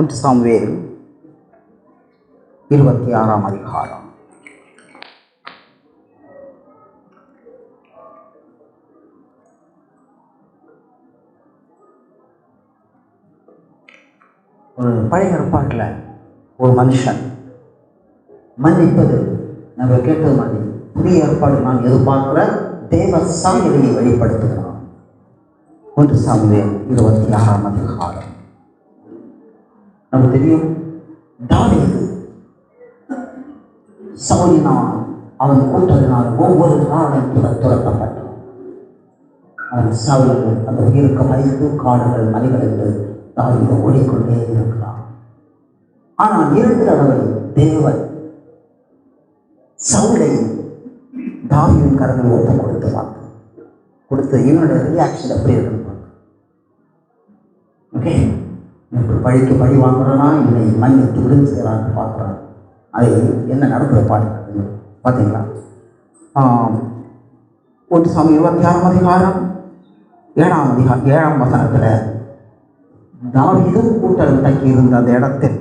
1 Samuel 26ஆம் அதிகாரம். ஒரு பழைய ஏற்பாட்டில் ஒரு மனுஷன் மன்னிப்பது நம்ம கேட்டது மாதிரி புதிய ஏற்பாடு நான் எதிர்பார்க்கிற தேவ சாயலையை வெளிப்படுத்துகிறான். 1 சாமுவேல் 26ஆம் அதிகாரம். நமக்கு தெரியும், தாவீது சவுலினால் அவன் கூட்டத்தினால் ஒவ்வொரு நாளும் துரத்தப்பட்டான். அவன் சவுல் அந்த உயிருக்கு மறைந்து காடுகள் மலைகள் என்று தாவீது ஓடிக்கொண்டே இருக்கிறான். ஆனால் 2 தடவை தேவன் சவுலை தாவீதின் கரங்கள் ஒப்பு கொடுத்து இவனுடைய ரியாக்ஷன் எப்படி இருக்குன்னு ஓகே, பழிக்கு பழி வாங்குறானா இவனை மன்னித்து விடுங்கிறான்னு பார்க்குறான். அது என்ன நடக்குது பார்த்தீங்களா? 1 சாமுவேல் 26ஆம் அதிகாரம் 7ஆம் வசனத்தில் தாவீதும் கூட்டம் தங்கி இருந்த அந்த இடத்தில்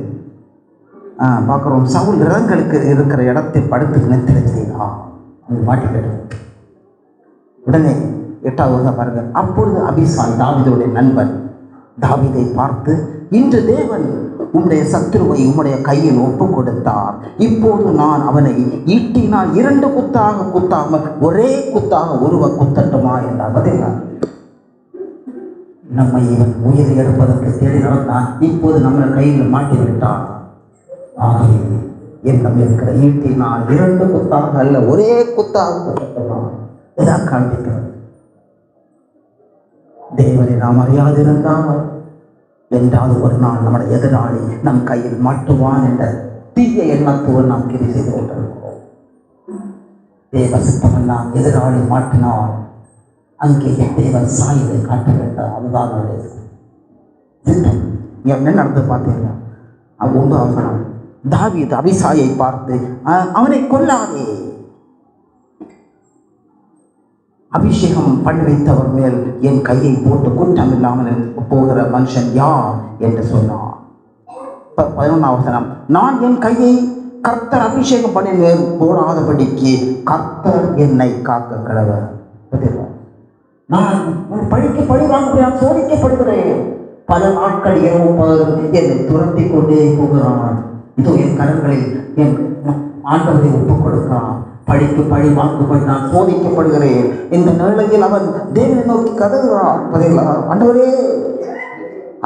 பார்க்குறோம். சவுல் ரதங்களுக்கு இருக்கிற இடத்தில் படுத்து நினைத்திருக்கிறீர்களா அவங்க மாட்டிக்கிட்டு உடனே 8வது வருஷம் பாருங்க. அப்பொழுது அபிசாய் தாவீதுடைய நண்பன் தாவீதை பார்த்து, இன்று தேவன் உம்முடைய சத்துருவை உம்முடைய கையில் ஒப்பு கொடுத்தார். இப்போது நான் அவனை ஈட்டினால் 2 குத்தாக குத்தாமல் ஒரே குத்தாக ஒருவ குத்தட்டுமா என்றார். பார்த்தீங்களா, நம்மை இவன் உயிரை எடுப்பதற்கு தேடி நடந்தான், இப்போது நம்ம கையில் மாட்டிவிட்டான். ஆகவே என்னம் இருக்கிற ஈட்டினால் 2 குத்தாக அல்ல ஒரே குத்தாக குத்தட்டுமா? இதான் காண்பிக்கிறது. தேவனை நாம் அறியாதிருந்தால் என்றாவது ஒரு நாள் நம்முடைய எதிராளி நம் கையில் மாட்டுவான் என்ற தீய எண்ணத்தோடு நாம் கிரி செய்து கொண்டிருக்கிறோம். தேவ சித்தமெல்லாம் எதிராளி மாட்டினால் அங்கே தேவன் சாயலை காட்ட வேண்டாம். அதுதான் சித்தம். என்ன நடந்து பார்த்தீங்கன்னா, 9வது வசனம், தாவீது அபிசாயை பார்த்து, அவனை கொல்லாதே, அபிஷேகம் பண்ணி வைத்தவர் மேல் என் கையை போட்டு குற்றம் இல்லாமல் போகிற மனுஷன் யார் என்று சொன்னார். 11ஆம் வசனம், நான் என் கையை கர்த்தர் அபிஷேகம் பண்ணி மேல் போடாதபடிக்கு கர்த்தர் என்னை காக்க கடவர். நான் பழிக்கு பழி வாங்க சோதிக்கப்படுகிறேன். பல நாட்கள் இரவும் பகலும் என்னை துரத்தி கொண்டே போகிறான். இதோ என் கரங்களில் என் ஆண்டவரை ஒப்புக் கொடுக்கிறான். பழிக்கு பழி வாங்கும்படி நான் சோதிக்கப்படுகிறேன். இந்த நிலையில் அவன் தேவனை நோக்கி கதறுகிறான். ஆண்டவரே,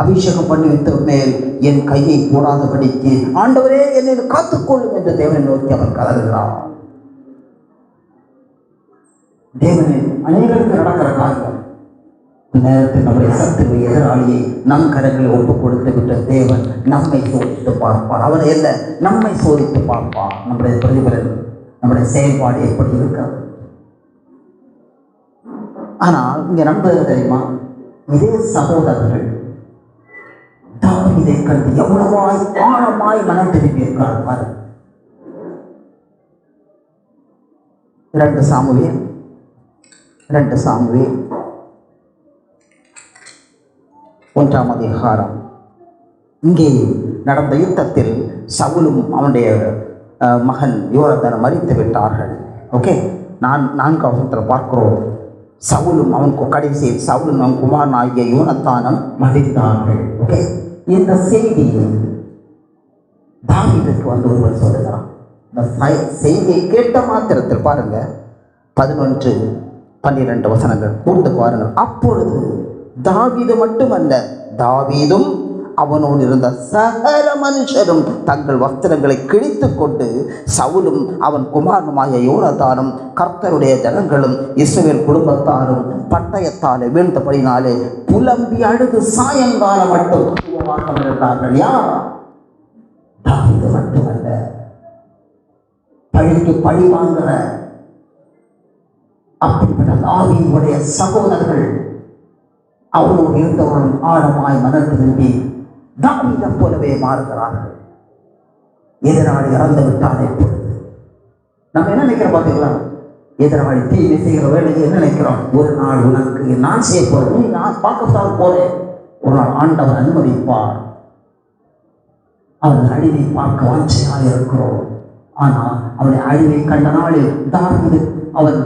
அபிஷேகம் பண்ணி வைத்த மேல் என் கையை போடாதபடிக்கு ஆண்டவரே என்னை காத்துக்கொள்ளும் என்று தேவனை நோக்கி அவன் கதறுகிறான். தேவனின் அநேகருக்கு நடக்கிற காரியம் நேரத்தில் நம்முடைய சத்துரு எதிராளியை நம் கரங்களை ஒப்புக் கொடுத்து விட்ட தேவன் நம்மை சோதித்து பார்ப்பார். அவனை என்ன நம்மை சோதித்து பார்ப்பார். நம்முடைய பிரதிபலன், நம்முடைய செயல்பாடு எப்படி இருக்காது. ஆனால் இங்க நண்பது தெரியுமா, இதே சகோதரர்கள் தாவீதை கண்டு எவ்வளவாய் ஆழமாய் மனம் திரும்பி இருக்கிறார். 2 சாமுவேல் 1ஆம் அதிகாரம். இங்கே நடந்த யுத்தத்தில் சவுலும் அவனுடைய மகன் யோனத்தானும் மரித்து விட்டார்கள். ஓகே, 4ஆம் வசனத்தில் பார்க்கிறோம், சவுலும் அவன் கடைசியில் சவுலும் அவன் குமாரன் ஆகிய யோனத்தானும் மரித்தார்கள். ஓகே, இந்த செய்தி தாவீதுக்கு வந்து ஒருவர் சொல்லுகிறான். இந்த செய்தியை கேட்ட மாத்திரத்தில் பாருங்க, 11-12 வசனங்கள் கூர்ந்து பாருங்கள். அப்பொழுது தாவீது மட்டுமல்ல, தாவீதும் அவனோடு இருந்த சகல மனுஷரும் தங்கள் வஸ்திரங்களை கிழித்து கொண்டு சவுலும் அவன் குமாரனுமாய யோனத்தானும் கர்த்தருடைய ஜனங்களும் இஸ்ரவேல் குடும்பத்தாரும் பட்டயத்தாலே வீழ்ந்தபடினாலே புலம்பி அழுது சாயங்காலம் மட்டும் இருந்தார்கள். யார்? தாவீது மட்டுமல்ல, பழிக்கு பழி வாங்குற அப்படிப்பட்ட தாவீதுடைய சகோதரர்கள் அவனோடு இருந்தவர்களும் ஆழமாய் மனம் திரும்பி தாவீதை போலவே மாறுகிறார்கள். எதிராளி இறந்து விட்டாலே நம்ம என்ன நினைக்கிறோம் பார்த்தீங்களா? எதிராளி தீமை செய்கிற வேலையை என்ன நினைக்கிறோம்? ஒரு நாள் உனக்கு நான் செய்ய போறேன், நான் பார்க்கத்தான் போறேன், ஒரு நாள் ஆண்டவர் அனுமதிப்பார். அவன் அழிவை பார்க்க வாஞ்சையாக இருக்கிறோம். ஆனால் அவனுடைய அழிவை கண்ட நாளில் தாவீது அவன்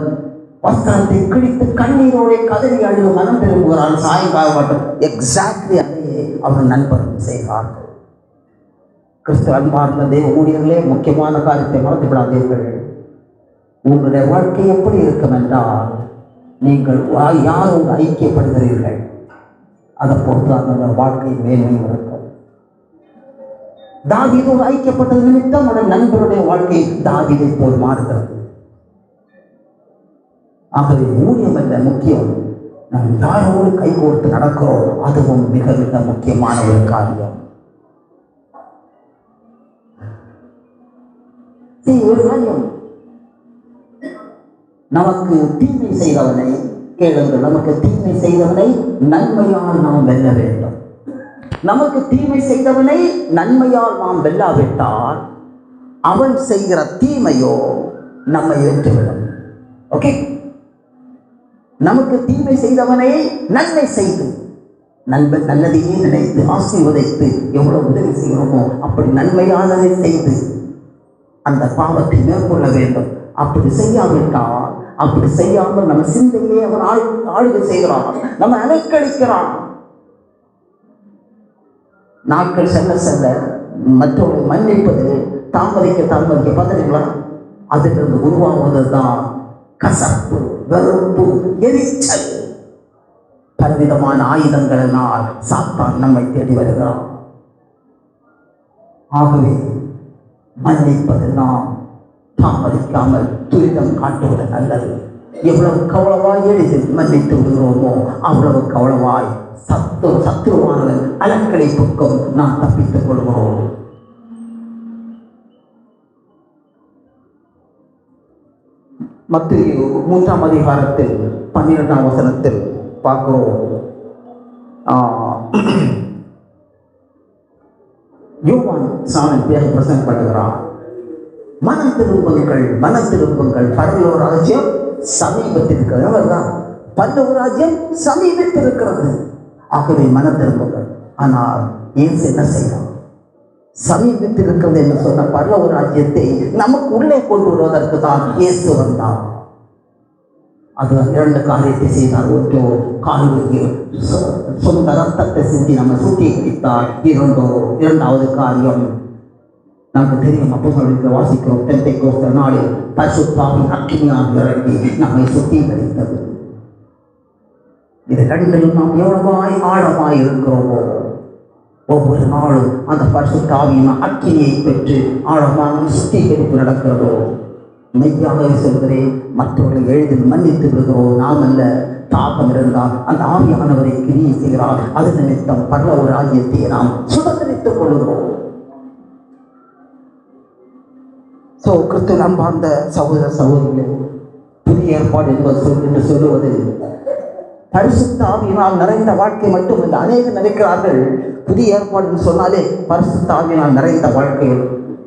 வஸ்திரத்தை கிழித்து கண்ணீரோட கதறி அழுது மனம் திரும்புகிறான். சாயங்காலம் மட்டும் எக்ஸாக்ட்லி அதையே அவன் நண்பர்கள் செய்கிறார்கள். கிறிஸ்து அன்பார்ந்த தேவ ஊழியர்களே, முக்கியமான காரியத்தை மறந்து விடாதீர்கள். உங்களுடைய வாழ்க்கை எப்படி இருக்கும் என்றால், நீங்கள் யாரோடு ஐக்கியப்படுகிறீர்கள் அதை பொறுத்து அந்த வாழ்க்கை மேன்மையும் இருக்கும். தாவீதோடு ஐக்கியப்பட்டது நிமித்தம் அவன் நண்பருடைய வாழ்க்கை தாவீதை போல் மாறுகிறது. ஆகவே ஊழியம் என்ற முக்கியம். நாம் யாரோடு கைகோர்த்து நடக்கிறோம், அதுவும் மிக மிக முக்கியமான ஒரு காரியம். ஒரு காரியம், நமக்கு தீமை செய்தவனை கேளுங்கள், நமக்கு தீமை செய்தவனை நன்மையால் நாம் வெல்ல வேண்டும். நமக்கு தீமை செய்தவனை நன்மையால் நாம் வெல்லாவிட்டால் அவன் செய்கிற தீமையோ நம்மை வென்றுவிடும். ஓகே, நமக்கு தீமை செய்தவனை நன்மை செய்து நல்லதையே நினைத்து ஆசீர்வதித்து எவ்வளவு உதவி செய்கிறோமோ அப்படி நன்மையானதை செய்து அந்த பாவத்தை மேற்கொள்ள வேண்டும். அப்படி செய்யாவிட்டால், அப்படி செய்யாமல் நம்ம சிந்தையே அவன் ஆளுகை செய்கிறான், நம்ம அலைக்கழிக்கிறான். நாட்கள் செல்ல செல்ல மற்றவர்களை மன்னிப்பது தாமதிக்க பார்த்தீங்களா? அதிலிருந்து உருவாவதுதான் கசப்பு, வெறுப்பு, எரிச்சல். பலவிதமான ஆயுதங்களினால் சாத்தான் நம்மை தேடி வருகிறான். ஆகவே மன்னிப்பது நாம் தாமதிக்காமல் துரிதம் காட்டுவது நல்லது. எவ்வளவு கவலவாய் எளிதில் மன்னித்து விடுகிறோமோ அவ்வளவு கவலவாய் சத்துருவானவன் அலக்களிப்புக்கும் நாம் தப்பித்துக் கொள்கிறோம். மத்தேயு 3ஆம் அதிகாரத்தில் 12ஆம் வசனத்தில் பார்க்கிறோம். யோவான் சாமன் பேர் பிரசங்கம் பண்ணுகிறான். மனம் திரும்புங்கள், பரலோக ராஜ்யம் சமீபத்தில் இருக்கிறது. அவர்தான் பரலோக ராஜ்யம் சமீபத்தில் இருக்கிறது. ஆகவே மனம் திரும்புங்கள். ஆனால் இயேசு என்ன செய்யலாம்? சமீபத்தில் இருக்கிறது என்று சொன்ன பரலோக ராஜ்யத்தை நமக்கு உள்ளே கொண்டு வருவதற்கு தான் இயேசு வந்தார். அது 2 காரியத்தை செய்தார். ஒன்றோ கால்வழியில் சொந்த ரத்தத்தை சிந்தி நம்ம சுத்திகரித்தார். இரண்டாவது காரியம் நமக்கு தெரியும், அப்போஸ்தலர்களை வாசிக்கிறோம். பெந்தெக்கோஸ்தே நாளில் பரிசுத்த ஆவியின் அக்கினியாக இறங்கி நம்மை சுத்திகரித்தது. இது 2லும் நாம் எவ்வளவாய் ஆழமாய் இருக்கிறோமோ ஒவ்வொரு நாளும் அந்த பரிசுத்த ஆவியின் அக்கினியை பெற்று ஆழமான சுத்திகரிப்பு நடக்கிறதோ. மெய்யாகவே சொல்கிறேன், மற்றவர்களை எளிதில் மன்னித்து விடுகிறோம். நாம் அல்ல, தாகம் இருந்தால் அந்த ஆவியானவரை கிரியை செய்கிறார். அது நிமித்தம் பரலோக ராஜ்யத்தை நாம் சுதந்திரித்துக் கொள்கிறோம். கிறிஸ்துவின் அன்பார்ந்த சகோதர சகோதரிகளே, புதிய ஏற்பாடு என்று சொல்லுவது பரிசுத்த ஆவியினால் நிறைந்த வாழ்க்கை மட்டுமல்ல. அநேகர் நினைக்கிறார்கள் புதிய ஏற்பாடு என்று சொன்னாலே பரிசுத்த ஆவியினால் நிறைந்த வாழ்க்கை.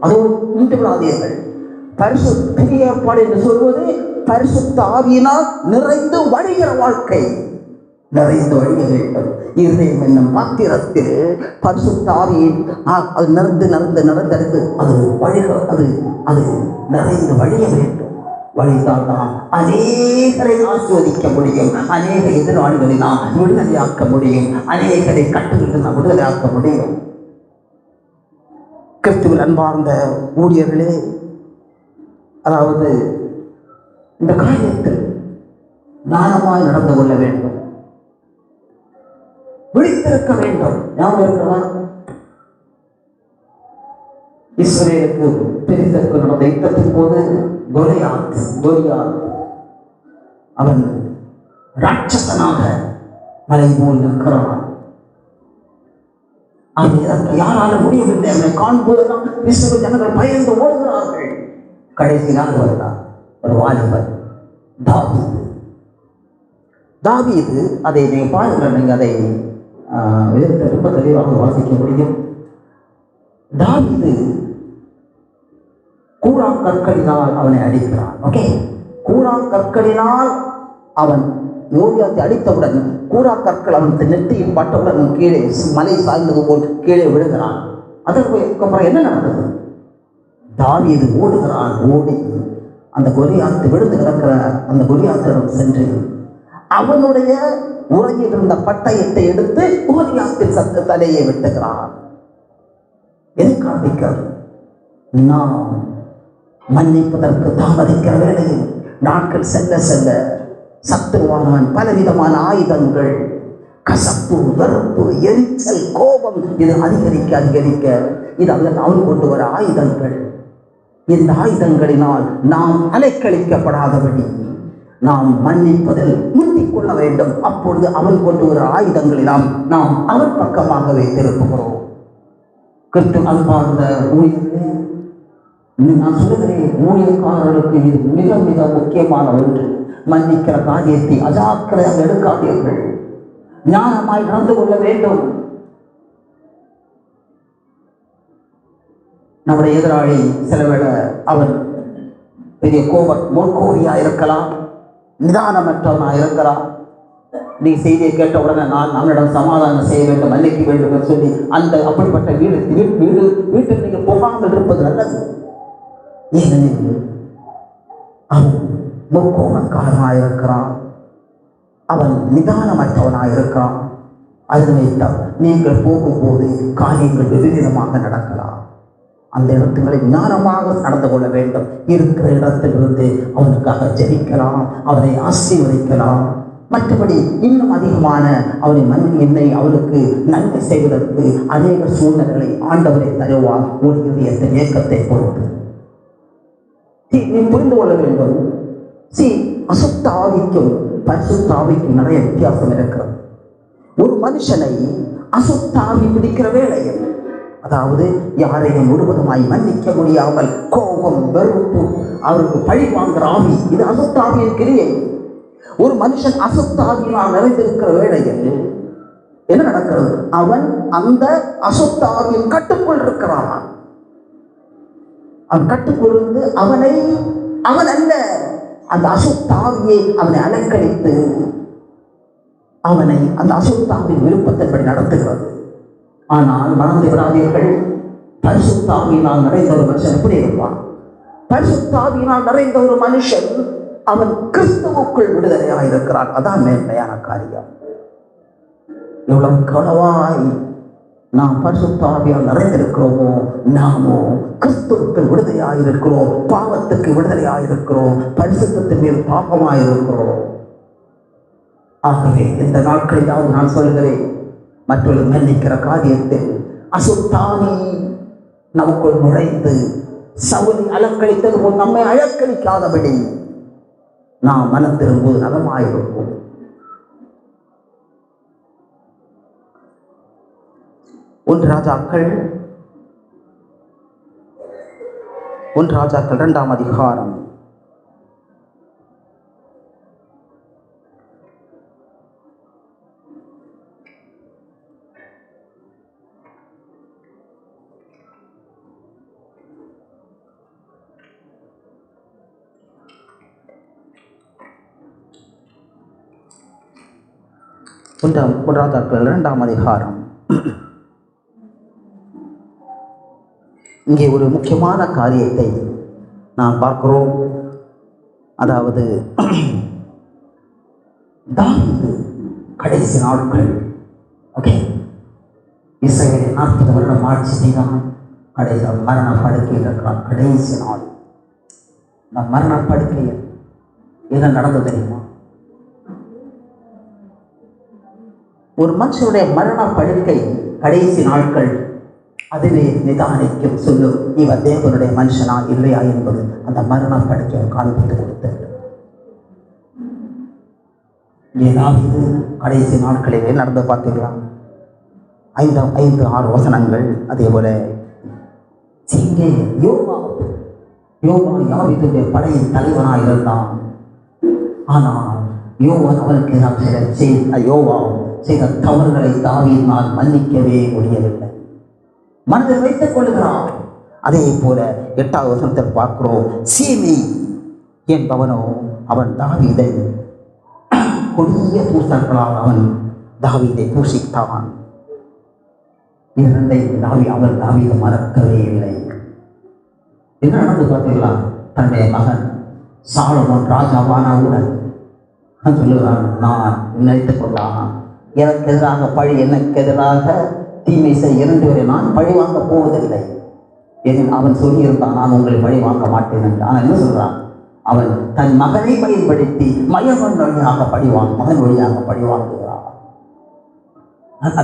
அதோடு நின்று விடாதீர்கள். புதிய ஏற்பாடு என்று சொல்வது பரிசுத்த ஆவியினால் நிறைந்து வழிகிற வாழ்க்கை. நிறைந்து வழிய வேண்டும். இருதயம் என்னும் பாத்திரத்தில் பரிசுத்த ஆவியின் அது நடந்தறிந்து அது வழிக அது நிறைந்து வழிய வேண்டும். வழிந்தால் தான் அநேகரை ஆஸ்வதிக்க முடியும். அநேக எதிராளிகளை நாம் விடுதலையாக்க முடியும். அநேகரை கட்டுகளில் நாம் விடுதலையாக்க முடியும். கிறிஸ்துவில் அன்பார்ந்த ஊழியர்களே, அதாவது இந்த காரியத்தில் ஞானமாய் நடந்து கொள்ள வேண்டும், விழித்திருக்க வேண்டும். ஞாபகம் இருக்கிறதா? இஸ்ரவேலுக்கு பெரிதற்கு நடந்த யுத்தத்தின் போது கோலியாத் அவன் ராட்சசனாக மலை போல் நிற்கிறான். யாரால முடியவில்லை. அவனை காண்போதுதான் இஸ்ரவேல் ஜனங்கள் பயந்து ஓடுகிறார்கள். கடைசி நாள் வருகிறார் ஒரு வாலிபர் தாவீது. அதை நீங்க பாருங்கள், நீங்க அதை ரொம்ப தெளிவாக வாசிக்க முடியும். தாவீது கூழாங்கற்களினால் அவனை அடிக்கிறான். ஓகே, கூழாங்கற்களினால் அவன் யோகியாத்தை அடித்தவுடன் கூழாங்கற்கள் அவன் நெற்றியில் பட்டவுடன் கீழே மலை சாய்ந்தது போல் கீழே விழுகிறான். அதற்கப்புறம் என்ன நடந்தது? தாவீது ஓடுகிறான். ஓடி அந்த கொலியாத்து விழுந்து கிடக்கிற அந்த கொலியாத்திடம் சென்று அவனுடைய உரையில் இருந்த பட்டயத்தை எடுத்து கோலியாத்தின் சத்த தலையை வெட்டுகிறான். எதை காண்பிக்கிறது? நாம் மன்னிப்பதற்கு தாமதிக்கிற வேளையில் நாட்கள் செல்ல செல்ல சத்துருவானவன் பலவிதமான ஆயுதங்கள், கசப்பு, வெறுப்பு, எரிச்சல், கோபம், இது அதிகரிக்க அதிகரிக்க இது அவன் கொண்டு வர ஆயுதங்கள். இந்த ஆயுதங்களினால் நாம் அலைக்கழிக்கப்படாதபடி நாம் மன்னிப்பதில் முந்திக் கொள்ள வேண்டும். அப்பொழுது அவன் கொண்டு வர ஆயுதங்களினால் நாம் அவன் பக்கமாகவே திருப்புகிறோம். கிறிஸ்து அன்பார்ந்த ஊழியர்களே, நான் சொல்லுகிறேன், ஊழியக்காரர்களுக்கு இது மிக மிக முக்கியமான ஒன்று. மன்னிக்கிற காரியத்தை அஜாக்கிரதையாக எடுக்காதீர்கள். ஞானமாய் நடந்து கொள்ள வேண்டும். நம்முடைய எதிராளி சிலவேளை அவன் பெரிய முன்கோரியா இருக்கலாம், நிதானமற்றவனா இருக்கலாம். நீ செய்தியை கேட்ட உடனே நான் அவனிடம் சமாதானம் செய்ய வேண்டும், மன்னிக்க வேண்டும் என்று சொல்லி அந்த அப்படிப்பட்ட வீட்டில் நீங்கள் போகாமல் இருப்பது நல்லது. ஏனெனில் அவன் முற்கோபக்காரனாக இருக்கிறான், அவன் நிதானமற்றவனாக இருக்கிறான். அதனைத்தான் நீங்கள் போகும்போது காரியங்கள் விபரீதமாக நடக்கலாம். அந்த இடத்துங்களை ஞானமாக நடந்து கொள்ள வேண்டும். இருக்கிற இடத்திலிருந்து அவனுக்காக ஜெபிக்கலாம், அவனை ஆசீர்வதிக்கலாம். மற்றபடி இன்னும் அதிகமான என்னை அவனுக்கு நன்மை செய்வதற்கு அநேக சூழ்நிலைகளை ஆண்டவரை தருவார். ஒரு இதயத்தின் இயக்கத்தை பொறுத்து நீ புரிந்து கொள்ள வேண்டும். அசுத்த ஆவிக்கும் பரிசுத்த ஆவிக்கும் நிறைய வித்தியாசம் இருக்கிறது. ஒரு மனுஷனை அசுத்த ஆவி பிடிக்கிற வேளையில், அதாவது யாரையும் முழுவதுமாய் மன்னிக்க முடியாமல் கோபம், வெறுப்பு, அவருக்கு பழி வாங்குற ஆவி, இது அசுத்த ஆவியின் கிரியை. ஒரு மனுஷன் அசுத்த ஆவியினால் நிறைந்திருக்கிற வேளையில் என்ன நடக்கிறது? அவன் அந்த அசுத்த ஆவியின் கட்டுக்குள் இருக்கிறான். அவன் கட்டுக்குள் இருந்து அவன் அல்ல, அந்த அசுத்தாவியை அவனை அலங்கழித்து அவனை அந்த அசுத்தாவின் விருப்பத்தின்படி நடத்துகிறது. ஆனால் மறந்து விடாதீர்கள், பரிசுத்தாவியினால் நிறைந்த ஒரு மனுஷன் எப்படி இருப்பான்? பரிசுத்தாவியினால் நிறைந்த ஒரு மனுஷன் அவன் கிறிஸ்துவுக்குள் விடுதலையாக இருக்கிறான். அதான் மேன்மையான காரியம். எவ்வளவு கனவாய் நாம் பரிசுத்தாவியால் நிறைந்திருக்கிறோமோ, நாமோ கிறிஸ்துவுக்குள் விடுதலையாக இருக்கிறோம், பாவத்துக்கு விடுதலையாக இருக்கிறோம், பரிசுத்தத்தின் மேல் பாவமாக இருக்கிறோம். ஆகவே இந்த நாட்களிலாவது நான் சொல்கிறேன், மற்றொரு மன்னிக்கிற காரியத்தில் அசுத்தாவி நமக்குள் நுழைந்து சவுலை அலங்கழித்தது போல் நம்மை அலங்கழிக்காதபடி நாம் மனம் திரும்புவது நலமாயிருக்கும். ஒன்று ராஜாக்கள் 2ஆம் அதிகாரம் 2ஆம் அதிகாரம். இங்கே ஒரு முக்கியமான காரியத்தை நாம் பார்க்கிறோம். அதாவது தாவீது கடைசி நாட்கள், இஸ்ரவேலில் 40 வருடம் ஆட்சி செய்தான். கடைசி மரண படுக்கையில் இருக்கிறான். கடைசி நாள் இந்த மரண படுக்கையில் என்ன நடந்தது தெரியுமா? ஒரு மனுஷனுடைய மரண படுக்கை கடைசி நாட்கள் அதிலே நிதானிக்கும் சொல்லும், இவன் தேவனுடைய மனுஷனா இல்லையா என்பது அந்த மரண படுக்கையை காண்பித்து கொடுத்தது. ஏதாவது கடைசி நாட்களிலே நடந்து பார்த்துக்கலாம். 5-6 வசனங்கள். அதே போல இங்கே யோவா யாவீதுடைய படையின் தலைவனாக இருந்தான். ஆனால் அவனுக்கு யோவா செய்த தவறுகளை தாவீதினால் மன்னிக்கவே முடியவில்லை. மனதில் வைத்துக் கொள்கிறான். அதே போல 8வது வசனத்தில் பார்க்கிறோம், சீமி என்பவனோ அவன் தாவீதை கொடிய தூசர்களால் அவன் தாவீதை தூஷித்தான். இரண்டை அவர் தாவீது மறக்கவே இல்லை. என்ன நடந்து பார்த்தீங்களா? தன்னுடைய மகன் சாலமோன் ராஜாவானவுடன் சொல்லுகிறான், நான் நினைத்துக் கொண்டான் எனக்கு எதிராக பழி, எனக்கு எதிராக தீமை செய்ய 2 பேரை நான் பழி வாங்க போவதில்லை. அவன் சொல்லியிருந்தான், நான் உங்களை பழி வாங்க மாட்டேன் என்று. ஆனால் என்ன சொல்றான்? அவன் தன் மகனை பயன்படுத்தி மகன் வழியாக மகன் வழியாக பழி வாங்குகிறான்.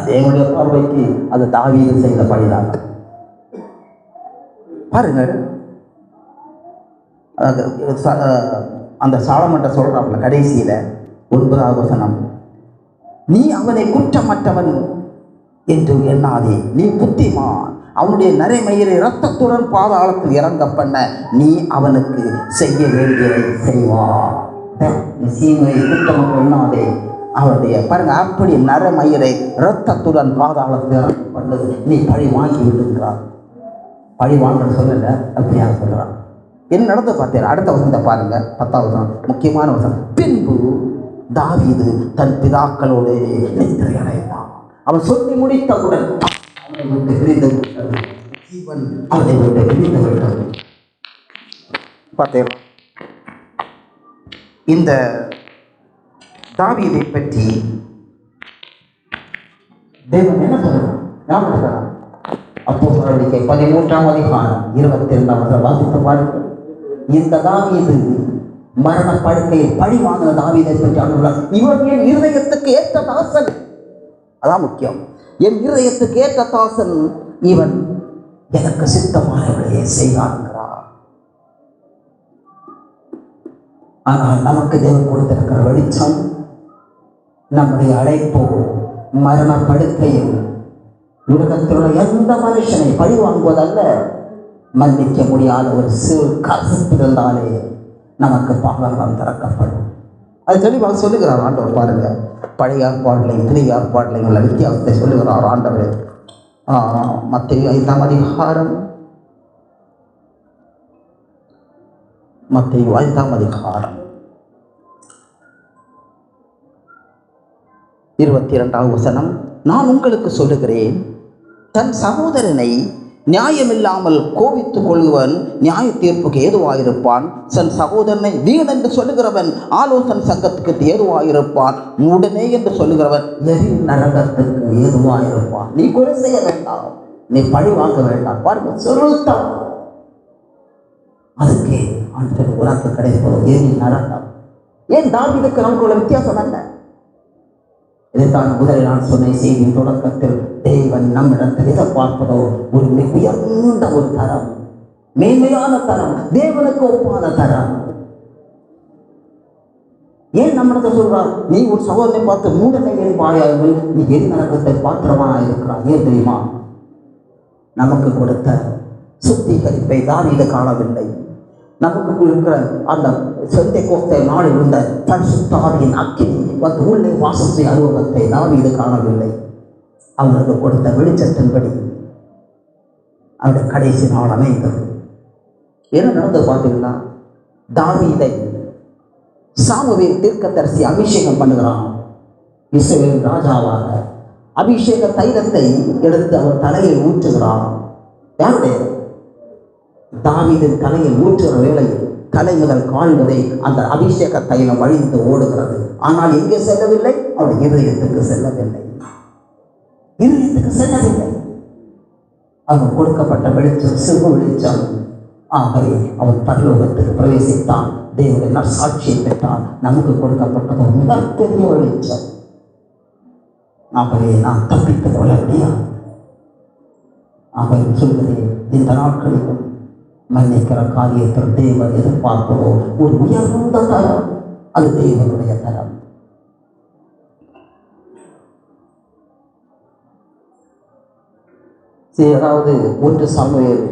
தேவனுடைய பார்வைக்கு அது தாவீது செய்த பழிதான். பாருங்கள், அந்த சாலமோன்ட்ட சொல்றாப்புல கடைசியில 9வது வசனம், நீ அவனை குற்றமற்றவன் என்று எண்ணாதே, நீ புத்திமான். அவனுடைய நரைமயிரை இரத்தத்துடன் பாதாளத்தில் இறங்க பண்ண நீ அவனுக்கு செய்ய வேண்டியதை செய்வார். குற்றம் எண்ணாதே. அவருடைய பாருங்க, அப்படி நரமயிரை இரத்தத்துடன் பாதாளத்தில் இறங்க பண்ணது நீ பழி வாங்கி விடுகிறார். பழி வாங்க சொல்லல, அப்படியாக சொல்றான். என்ன நடந்து பார்த்தேன்? அடுத்த வசனத்தை பாருங்க, 10வது வசனம், முக்கியமான வசனம். பின்பு தாவீது தன் பிதாக்களோடு நித்திரை அடைந்தான். அவன் சொல்லி முடித்தவுடன் அவனை விட்டு பிரிந்து விட்டது. ஜீவன் அவனை விட்டு பிரிந்து விட்டது. பார்த்தேன். இந்த தாவீதை பற்றி தேவன் என்ன சொல்றான்? அப்போஸ்தலர் 13ஆம் அதிகாரம் 22ஆம் வசனம் வாசித்து பாருங்கள். இந்த தாவீது மரண படுக்கையை பழி வாங்கின தாவீதை பற்றி அனுப்புகிறார். இவன் என் இருதயத்துக்கு ஏற்ற தாசன். அதான் முக்கியம். என் இருதயத்துக்கு ஏற்ற தாசன் இவன், எனக்கு சித்தமானவர்களே செய்கிறார். ஆனால் நமக்கு தேவன் கொடுத்திருக்கிற வெளிச்சம், நம்முடைய அழைப்போ மரண படுக்கையில் உலகத்தில் உள்ள எந்த மனுஷனை பழி வாங்குவதல்ல, மன்னிக்க முடியாத ஒரு சிறு கசப்பு இருந்தாலே நமக்கு பாவங்கள் திறக்கப்படும். அது தெளிவாக சொல்லுகிறார் ஆண்டவர். பாருங்க, பழைய ஏற்பாட்டிலையும் புதிய ஏற்பாட்டிலையும் உள்ள வித்தியாசத்தை சொல்லுகிறார் ஆண்டவர். மத்தேயு 5ஆம் அதிகாரம் 22ஆம் வசனம், நான் உங்களுக்கு சொல்லுகிறேன், தன் சகோதரனை நியாயமில்லாமல் கோபித்துக் கொள்ளுவன் நியாய தீர்ப்புக்கு ஏதுவாயிருப்பான். தன் சகோதரனை வீண் என்று சொல்லுகிறவன் ஆலோசனை சங்கத்துக்கு ஏதுவாயிருப்பான். உடனே என்று சொல்லுகிறவன் எரி நரகத்துக்கு ஏதுவாயிருப்பான். நீ கொலை செய்ய வேண்டாம், நீ பழி வாங்க வேண்டாம். பாருங்க, சொல்லுத்தான் அதுக்கு ஆண்டு உனக்கு கிடைப்பது எரி நரகம். ஏன் தாவீதுக்கு நமக்கு உள்ள வித்தியாசம் என்ன? இதைத்தான் முதலில் நான் சொன்ன செய்தியின் தொடக்கத்தில், தேவன் நம்மிடத்தில் எதை பார்ப்பதோ ஒரு மிக உயர்ந்த ஒரு தரம், மேன்மையான தரம், தேவனுக்கு ஒப்பான தரம். ஏன் நம்மிடத்தை சொல்றார்? நீ ஒரு சகோதரனை பார்த்து மூடனை எரிவாயாமல் நீ எரி நரகத்தை பாத்திரமா இருக்கிறார். ஏன் தெரியுமா? நமக்கு கொடுத்த சுத்திகரிப்பை தாவீது காணவில்லை. நமக்கு இருக்கிற அந்த பெந்தெகோஸ்தே நாளில் இருந்த பரிசுத்த ஆவியின் அக்கினி வந்து உள்ளே வாசம் செய்ய அனுபவத்தை தாவீது காணவில்லை. அவருக்கு கொடுத்த வெளிச்சத்தின்படி அவருடைய கடைசி நாள் அமைந்தது. என்ன நடந்து பார்த்தீங்கன்னா, தாவீதை சாமுவேல் தீர்க்கதரிசி அபிஷேகம் பண்ணுகிறான். இஸ்ரவேல் ராஜாவாக அபிஷேக தைலத்தை எடுத்து அவர் தலையில் ஊற்றுகிறான். யாருடைய? தாவீதின் தலையில் ஊற்றுகிற வேளையில் தலை முதல் கால் வரை அந்த அபிஷேக தைலம் வழிந்து ஓடுகிறது. ஆனால் எங்கே செல்லவில்லை? அவருடைய இதயத்துக்கு செல்லவில்லை. இதயத்துக்கு செல்லவில்லை. அவன் கொடுக்கப்பட்ட வெளிச்சம் சிறு வெளிச்சம். ஆகவே அவன் பரலோகத்துக்கு பிரவேசித்தான். தேவனுடைய நற்சாட்சியை பெற்றான். நமக்கு கொடுக்கப்பட்டது மிகப்பெரிய வெளிச்சம். ஆகவே நாம் தப்பித்துக் கொள்ள முடியாது. ஆகவே சொல்கிறேன், இந்த நாட்களிலும் மன்னிக்கிற காரியத்தில் தேவன் எதிர்பார்ப்பதோ ஒரு உயர்ந்த தரம். அது தேவனுடைய தரம். அதாவது 1 சாமுவேல்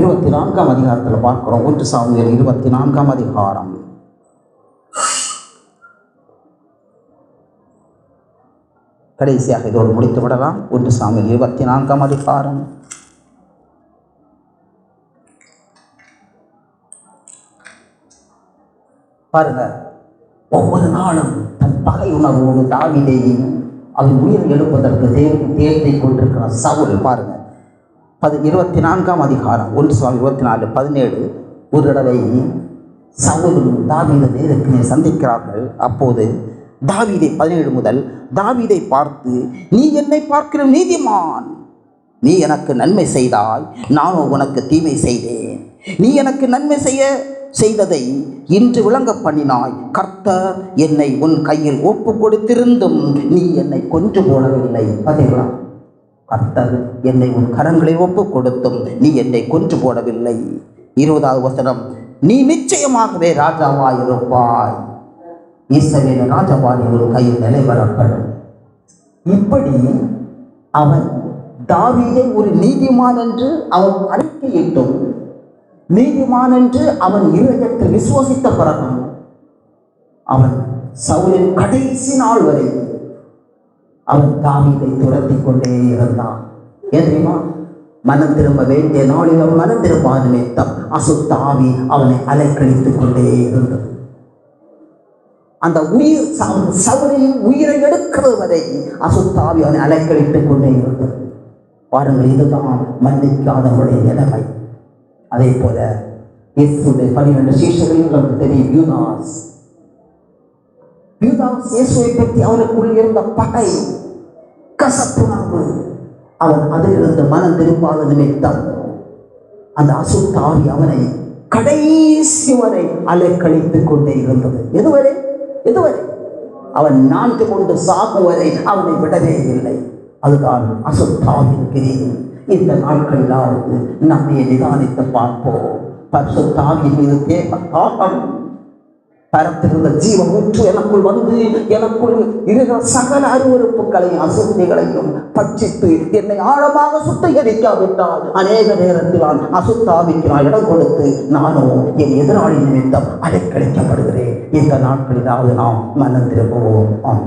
24ஆம் அதிகாரத்தில் பார்க்கிறோம். 1 சாமுவேல் 24ஆம் அதிகாரம் கடைசியாக இதோடு முடித்து விடலாம். 1 சாமுவேல் 24ஆம் அதிகாரம் பாருங்க. ஒவ்வொரு நாளும் தன் பகை உணர்வோடு தாவீதையும் அவன் உயிர் எழுப்பதற்கு தேவன் தேர்த்தை கொண்டிருக்கிற சவுல் பாருங்க 24ஆம் அதிகாரம் 1 ஒரு தடவை சவுலும் தாவீதை நேருக்கு சந்திக்கிறார்கள். அப்போது தாவீதை 17 முதல் தாவீதை பார்த்து, நீ என்னை பார்க்கிற நீதிமான், நீ எனக்கு நன்மை செய்தாய், நானும் உனக்கு தீமை செய்தேன். நீ எனக்கு நன்மை செய்ததை இன்று விளங்க பண்ணினாய். கர்த்தர் என்னை உன் கையில் ஒப்பு கொடுத்திருந்தும் நீ என்னை கொன்று போடவில்லை. பார்த்தீங்களா? கர்த்தர் என்னை உன் கரங்களில் ஒப்பு கொடுத்தும் நீ என்னை கொன்று போடவில்லை. 20வது வசனம், நீ நிச்சயமாகவே ராஜாவாயிருப்பாய், இஸ்ரவேல் ராஜாவாய் ஒரு கையில் நிலைவரப்படும். இப்படி அவன் தாவீதை ஒரு நீதிமான் என்று அவன் அறிக்கையிட்டும், நீதிமான் என்று அவன் இருதயத்தில் விசுவாசித்த பிறகு அவன் சவுலின் கடைசி நாள் வரை அவன் தாவீதை துரத்தி கொண்டே இருந்தான். ஏன் தெரியுமா? மனம் திரும்ப வேண்டிய நாளில் அவன் மனம் திரும்பாத நிமித்தம் அசுத்தாவி அவனை அலைக்கழித்துக் கொண்டே இருந்தது. அந்த உயிர் சவுலின் உயிரை எடுக்கிறது வரை அசுத்தாவி அவனை அலைக்கழித்துக் கொண்டே இருந்தது. பாருங்கள், இதுதான் மன்னிக்காதவருடைய நிலைமை. அதே போல இயேசுடைய 12 சீஷர்கள் நமக்கு தெரியும். யூதாஸ் இயேசுவை பற்றி அவனுக்குள் இருந்த பகை, கசப்புணர்வு, அவன் அதிலிருந்து மனம் திரும்பாத நிமித்தம் அந்த அசுத்தாவி அவனை கடைசி வரை அலைக்கழித்துக் கொண்டே இருந்தது. எதுவரை அவன் 4 கொண்டு சாகும் வரை அவனை விடவே இல்லை. அதுதான் அசுத்தாவின் கிரியை. இந்த நாட்களிலாவது நம்மை நிதானித்து பார்ப்போம். பரிசுத்தாவியின் மீது தேவன் பரத்திருந்த ஜீவ ஊற்று எனக்குள் வந்து எனக்குள் இருக்கிற சகல அருவருப்புகளையும் அசுத்திகளையும் பட்சித்து என்னை ஆழமாக சுத்திகரிக்காவிட்டால் அநேக நேரத்தில் நான் அசுத்தாவிக்கு நான் இடம் கொடுத்து நானும் என் எதிராளி நிமித்தம் அலைக்கழிக்கப்படுகிறேன். இந்த நாட்களிலாவது நாம் மனம் திரும்புவோம்.